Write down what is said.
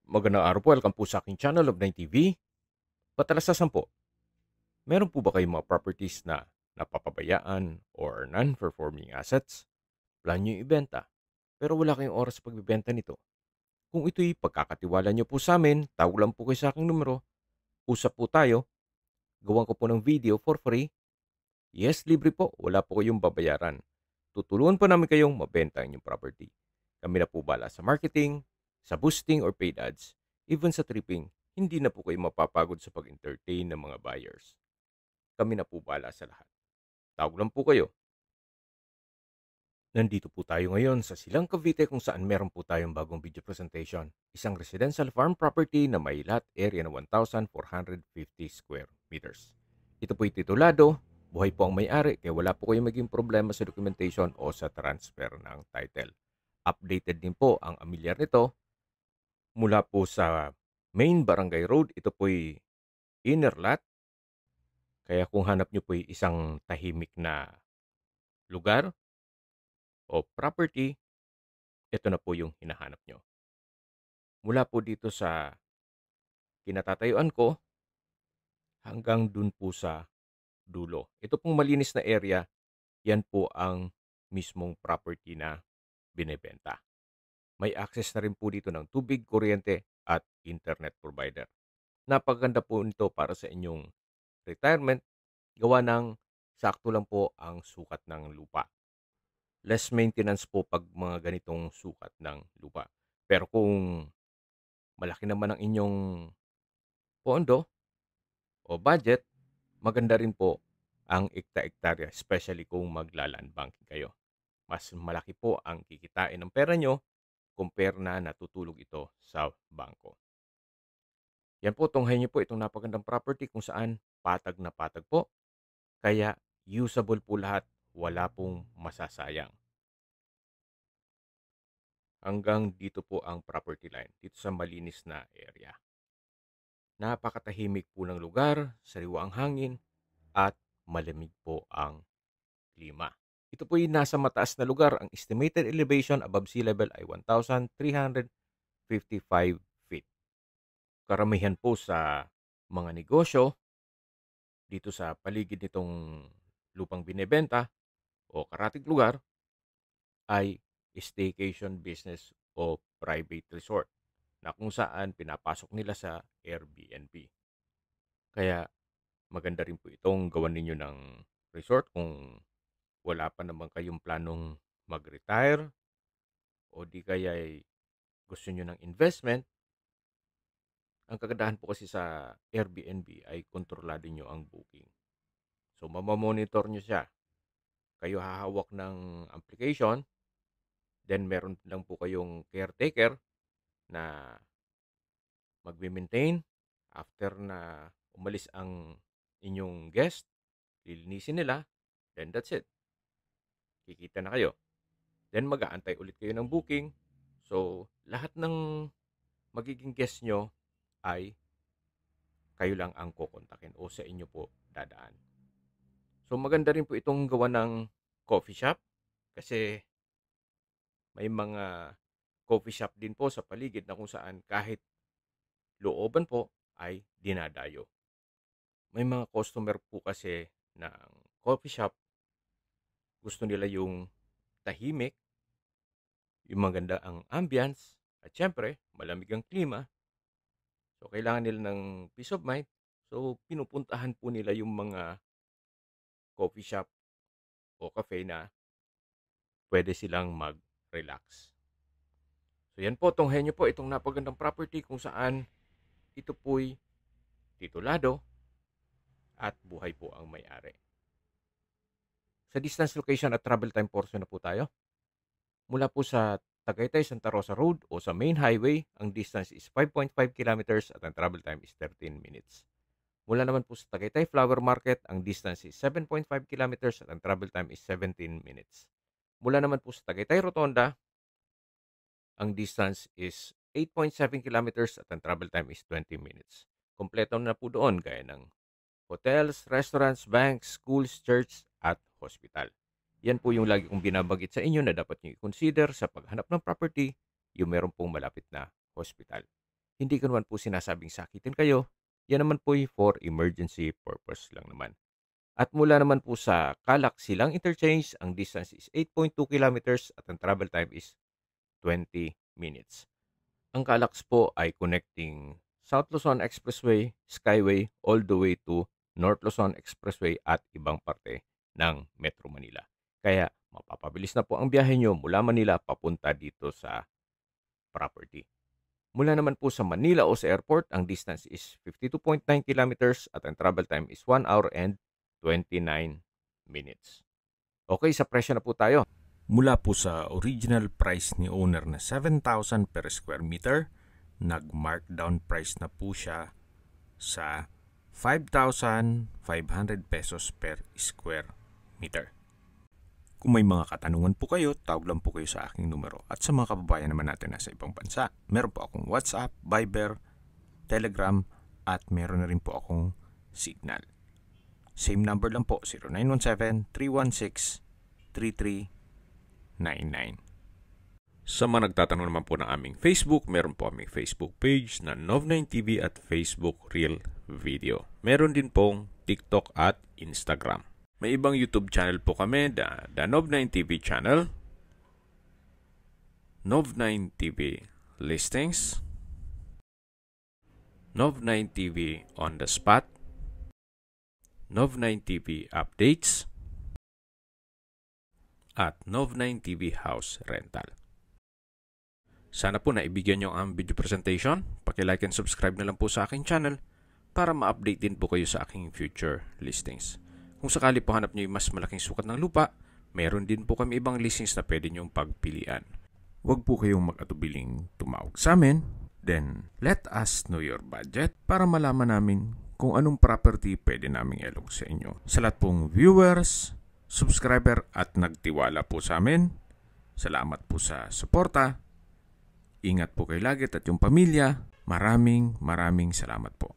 Magandang araw po, welcome po sa aking channel of 9TV. Patalasasan po, meron po ba kayong mga properties na napapabayaan or non-performing assets? Plan nyo yung ibenta, pero wala kayong oras sa pagbibenta nito. Kung ito'y pagkakatiwala nyo po sa amin, tawag lang po kayo sa aking numero, usap po tayo, gawan ko po ng video for free. Yes, libre po, wala po kayong babayaran. Tutulungan po namin kayong mabenta ang inyong property. Kami na po bala sa marketing, sa boosting or paid ads, even sa tripping, hindi na po kayo mapapagod sa pag-entertain ng mga buyers. Kami na po bala sa lahat. Tawag lang po kayo. Nandito po tayo ngayon sa Silang Cavite kung saan meron po tayong bagong video presentation. Isang residential farm property na may lot area na 1,450 square meters. Ito po'y titulado, buhay po ang may-ari kaya wala po kayong maging problema sa documentation o sa transfer ng title. Updated din po ang amilyar nito mula po sa main barangay road. Ito po'y inner lot. Kaya kung hanap nyo po'y isang tahimik na lugar o property, ito na po yung hinahanap nyo. Mula po dito sa kinatatayuan ko hanggang dun po sa dulo. Ito pong malinis na area, yan po ang mismong property na binebenta. May access na rin po dito ng tubig, kuryente at internet provider. Napaganda po nito para sa inyong retirement, gawa ng sakto lang po ang sukat ng lupa. Less maintenance po pag mga ganitong sukat ng lupa. Pero kung malaki naman ang inyong pondo o budget, maganda rin po ang ekta-ektarya, especially kung magla-land banking kayo. Mas malaki po ang kikitain ng pera nyo compare na natutulog ito sa bangko. Yan po, tunghayin nyo po itong napagandang property kung saan patag na patag po. Kaya usable po lahat, wala pong masasayang. Hanggang dito po ang property line, dito sa malinis na area. Napakatahimik po ng lugar, sariwa ang hangin, at malamig po ang klima. Ito po yung nasa mataas na lugar. Ang estimated elevation above sea level ay 1,355 feet. Karamihan po sa mga negosyo dito sa paligid nitong lupang binebenta o karatig lugar ay staycation business o private resort na kung saan pinapasok nila sa Airbnb. Kaya maganda rin po itong gawan ninyo ng resort kung wala pa naman kayong planong mag-retire o di kaya gusto nyo ng investment. Ang kagandahan po kasi sa Airbnb ay kontrolado nyo ang booking. So, mamamonitor nyo siya. Kayo hahawak ng application, then meron lang po kayong caretaker na magme-maintain. After na umalis ang inyong guest, lilinisin nila, then that's it. Kikita na kayo. Then mag-aantay ulit kayo ng booking. So, lahat ng magiging guest nyo ay kayo lang ang kukontakin o sa inyo po dadaan. So, maganda rin po itong gawa ng coffee shop kasi may mga coffee shop din po sa paligid na kung saan kahit looban po ay dinadayo. May mga customer po kasi ng coffee shop, gusto nila yung tahimik, yung maganda ang ambience, at syempre, malamig ang klima. So, kailangan nila ng peace of mind. So, pinupuntahan po nila yung mga coffee shop o cafe na pwede silang mag-relax. So, yan po, tunghayan nyo po itong napagandang property kung saan ito po'y titulado at buhay po ang may-ari. Sa distance, location at travel time portion na po tayo. Mula po sa Tagaytay Santa Rosa Road o sa main highway, ang distance is 5.5 kilometers at ang travel time is 13 minutes. Mula naman po sa Tagaytay Flower Market, ang distance is 7.5 kilometers at ang travel time is 17 minutes. Mula naman po sa Tagaytay Rotonda, ang distance is 8.7 kilometers at ang travel time is 20 minutes. Kompleto na po doon gaya ng hotels, restaurants, banks, schools, church at hospital. Yan po yung lagi kong binabagit sa inyo na dapat nyo i-consider sa paghanap ng property, yung meron pong malapit na hospital. Hindi ko naman po sinasabing sakitin kayo. Yan naman po for emergency purpose lang naman. At mula naman po sa Calac Silang Interchange, ang distance is 8.2 kilometers at ang travel time is 20 minutes. Ang Calax po ay connecting South Luzon Expressway, Skyway, all the way to North Luzon Expressway at ibang parte ng Metro Manila. Kaya mapapabilis na po ang biyahe nyo mula Manila papunta dito sa property. Mula naman po sa Manila o sa airport, ang distance is 52.9 kilometers at ang travel time is 1 hour and 29 minutes. Okay, sa presyo na po tayo. Mula po sa original price ni owner na 7,000 per square meter, nag-markdown price na po siya sa 5,500 pesos per square meter. Kung may mga katanungan po kayo, tawag lang po kayo sa aking numero. At sa mga kababayan naman natin nasa ibang bansa, meron po akong WhatsApp, Viber, Telegram, at meron na rin po akong Signal. Same number lang po, 0917-316-3399. Sa mga nagtatanong naman po ng aming Facebook, meron po aming Facebook page na Nov9TV at Facebook Real Video. Meron din pong TikTok at Instagram. May ibang YouTube channel po kami, the Nov9TV channel, Nov9TV Listings, Nov9TV On The Spot, Nov9TV Updates, at Nov9TV House Rental. Sana po naibigyan nyo ang video presentation. Paki-like and subscribe na lang po sa aking channel para ma-update din po kayo sa aking future listings. Kung sakali po hanap nyo yung mas malaking sukat ng lupa, meron din po kami ibang listings na pwede nyong pagpilian. Huwag po kayong mag-atubiling tumawag sa amin. Then, let us know your budget para malaman namin kung anong property pwede naming ilog sa inyo. Sa lahat pong viewers, subscriber at nagtiwala po sa amin, salamat po sa suporta. Ingat po kayo lagi at yung pamilya. Maraming salamat po.